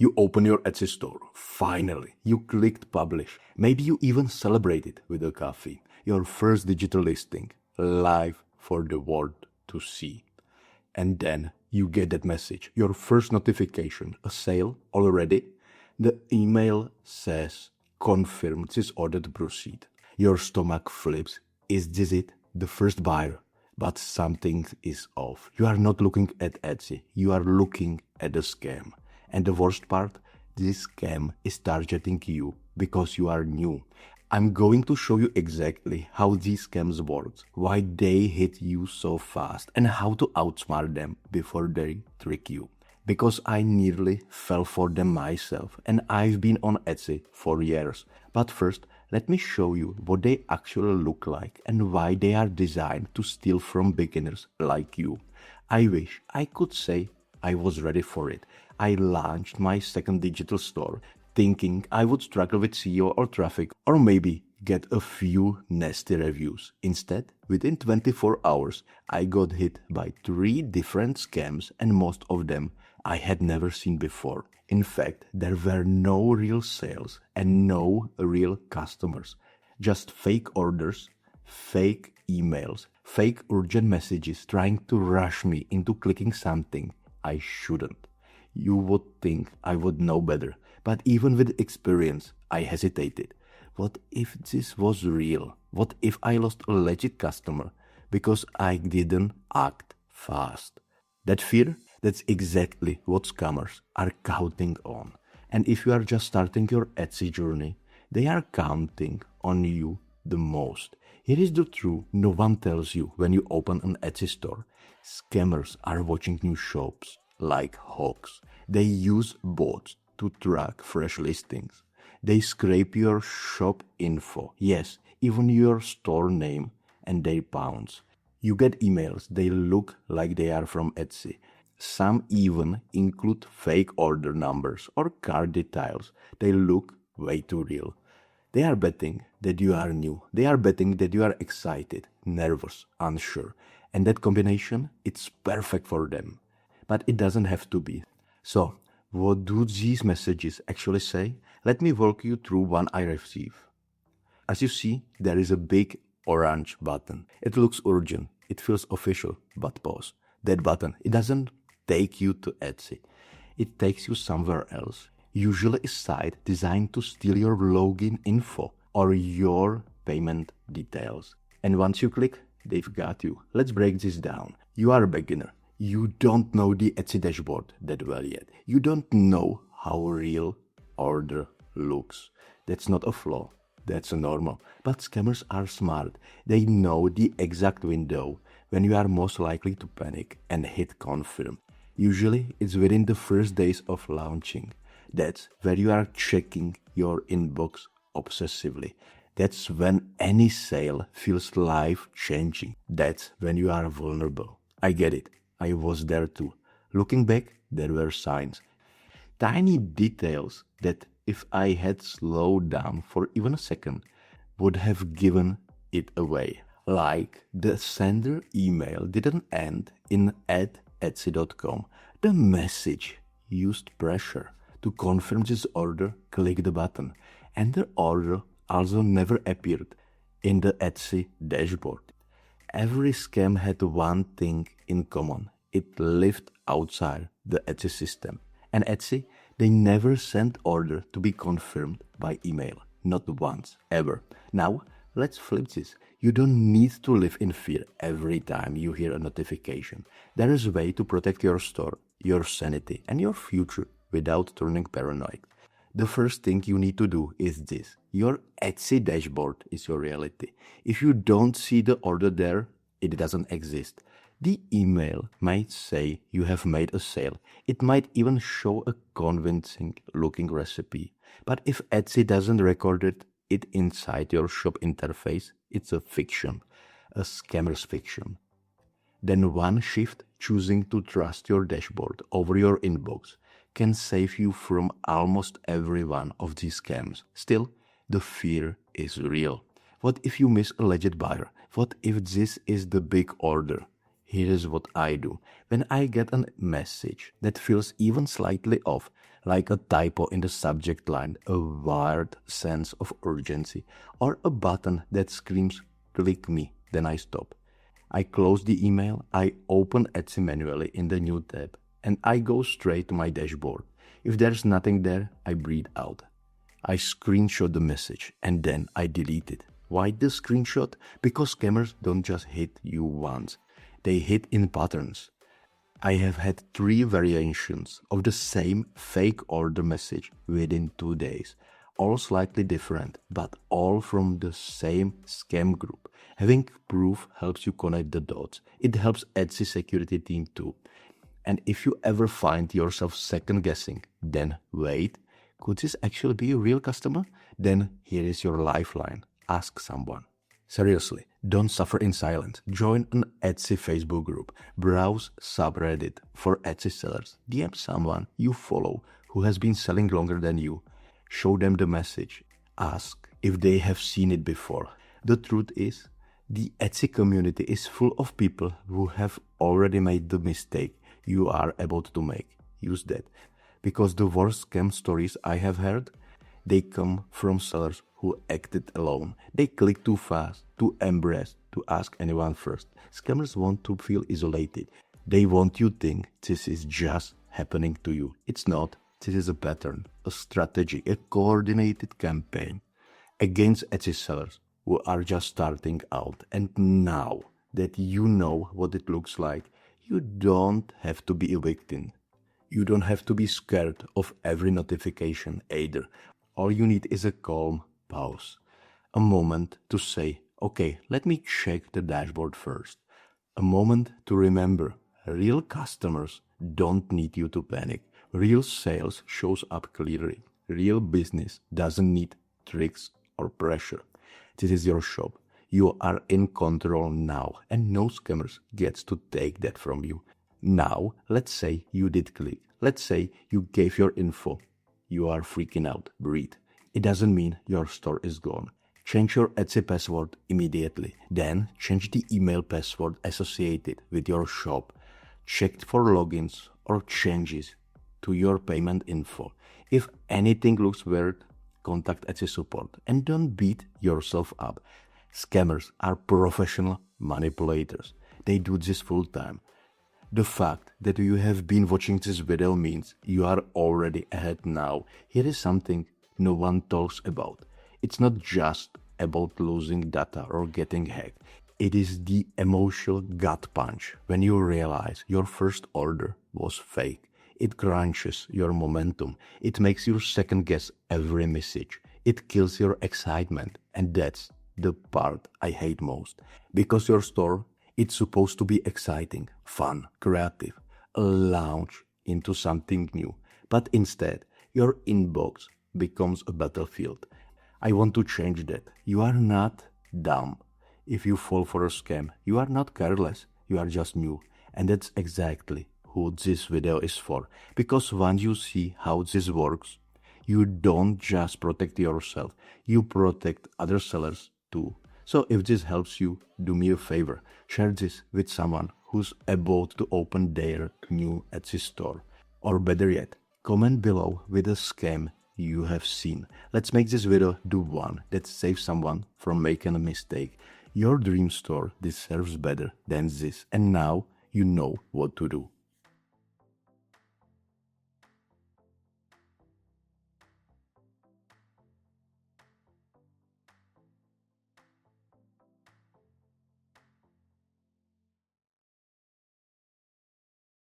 You open your Etsy store. Finally, you clicked publish. Maybe you even celebrated with a coffee. Your first digital listing, live for the world to see. And then you get that message, your first notification, a sale already. The email says, confirm this order to proceed. Your stomach flips. Is this it? The first buyer? But something is off. You are not looking at Etsy. You are looking at a scam. And the worst part, this scam is targeting you because you are new. I'm going to show you exactly how these scams work, why they hit you so fast, and how to outsmart them before they trick you. Because I nearly fell for them myself, and I've been on Etsy for years. But first, let me show you what they actually look like and why they are designed to steal from beginners like you. I wish I could say I was ready for it. I launched my second digital store thinking I would struggle with SEO or traffic or maybe get a few nasty reviews. Instead, within 24 hours, I got hit by 3 different scams and most of them I had never seen before. In fact, there were no real sales and no real customers. Just fake orders, fake emails, fake urgent messages trying to rush me into clicking something I shouldn't. You would think I would know better, but even with experience, I hesitated. What if this was real? What if I lost a legit customer because I didn't act fast? That fear? That's exactly what scammers are counting on. And if you are just starting your Etsy journey, they are counting on you the most. Here is the truth no one tells you when you open an Etsy store. Scammers are watching new shops like hawks. They use bots to track fresh listings. They scrape your shop info, yes, even your store name, and they pounce. You get emails, they look like they are from Etsy. Some even include fake order numbers or card details. They look way too real. They are betting that you are new. They are betting that you are excited, nervous, unsure. And that combination, it's perfect for them. But it doesn't have to be. So, what do these messages actually say? Let me walk you through one I receive. As you see, there is a big orange button. It looks urgent. It feels official, but pause. That button, it doesn't take you to Etsy. It takes you somewhere else. Usually a site designed to steal your login info or your payment details. And once you click, they've got you. Let's break this down. You are a beginner. You don't know the Etsy dashboard that well yet. You don't know how a real order looks. That's not a flaw. That's a normal. But scammers are smart. They know the exact window when you are most likely to panic and hit confirm. Usually, it's within the first days of launching. That's where you are checking your inbox obsessively. That's when any sale feels life-changing. That's when you are vulnerable. I get it. I was there too. Looking back, there were signs. Tiny details that if I had slowed down for even a second, would have given it away. Like the sender email didn't end in @etsy.com. The message used pressure. To confirm this order, click the button. And the order also never appeared in the Etsy dashboard. Every scam had one thing in common. It lived outside the Etsy system. And Etsy, they never sent order to be confirmed by email. Not once, ever. Now, let's flip this. You don't need to live in fear every time you hear a notification. There is a way to protect your store, your sanity, and your future without turning paranoid. The first thing you need to do is this. Your Etsy dashboard is your reality. If you don't see the order there, it doesn't exist. The email might say you have made a sale. It might even show a convincing looking recipe. But if Etsy doesn't record it inside your shop interface, it's a fiction, a scammer's fiction. Then one shift, choosing to trust your dashboard over your inbox, can save you from almost every one of these scams. Still, the fear is real. What if you miss a legit buyer? What if this is the big order? Here is what I do. When I get a message that feels even slightly off, like a typo in the subject line, a wired sense of urgency, or a button that screams, "Click me," then I stop. I close the email, I open Etsy manually in the new tab, and I go straight to my dashboard. If there's nothing there, I breathe out. I screenshot the message and then I delete it. Why the screenshot? Because scammers don't just hit you once, they hit in patterns. I have had 3 variations of the same fake order message within 2 days, all slightly different, but all from the same scam group. Having proof helps you connect the dots. It helps Etsy security team too. And if you ever find yourself second guessing, then wait, could this actually be a real customer? Then here is your lifeline. Ask someone. Seriously, don't suffer in silence. Join an Etsy Facebook group. Browse subreddit for Etsy sellers. DM someone you follow who has been selling longer than you. Show them the message. Ask if they have seen it before. The truth is, the Etsy community is full of people who have already made the mistake you are about to make. Use that. Because the worst scam stories I have heard, they come from sellers who acted alone. They click too fast, too embarrassed to ask anyone first. Scammers want to feel isolated. They want you to think this is just happening to you. It's not. This is a pattern, a strategy, a coordinated campaign against Etsy sellers who are just starting out. And now that you know what it looks like, you don't have to be a victim. You don't have to be scared of every notification either. All you need is a calm pause, a moment to say, okay, let me check the dashboard first. A moment to remember, real customers don't need you to panic. Real sales shows up clearly. Real business doesn't need tricks or pressure. This is your shop. You are in control now, and no scammers gets to take that from you. Now, let's say you did click. Let's say you gave your info. You are freaking out. Breathe. It doesn't mean your store is gone. Change your Etsy password immediately. Then change the email password associated with your shop. Check for logins or changes to your payment info. If anything looks weird, contact Etsy support and don't beat yourself up. Scammers are professional manipulators. They do this full time. The fact that you have been watching this video means you are already ahead now. Here is something no one talks about. It's not just about losing data or getting hacked. It is the emotional gut punch when you realize your first order was fake. It crunches your momentum. It makes you second guess every message. It kills your excitement. And that's the part I hate most. Because your store, it's supposed to be exciting, fun, creative, a launch into something new. But instead, your inbox becomes a battlefield. I want to change that. You are not dumb. If you fall for a scam, you are not careless. You are just new. And that's exactly who this video is for. Because once you see how this works, you don't just protect yourself, you protect other sellers too. So if this helps you, do me a favor. Share this with someone who's about to open their new Etsy store. Or better yet, comment below with a scam you have seen. Let's make this video the one that saves someone from making a mistake. Your dream store deserves better than this. And now you know what to do.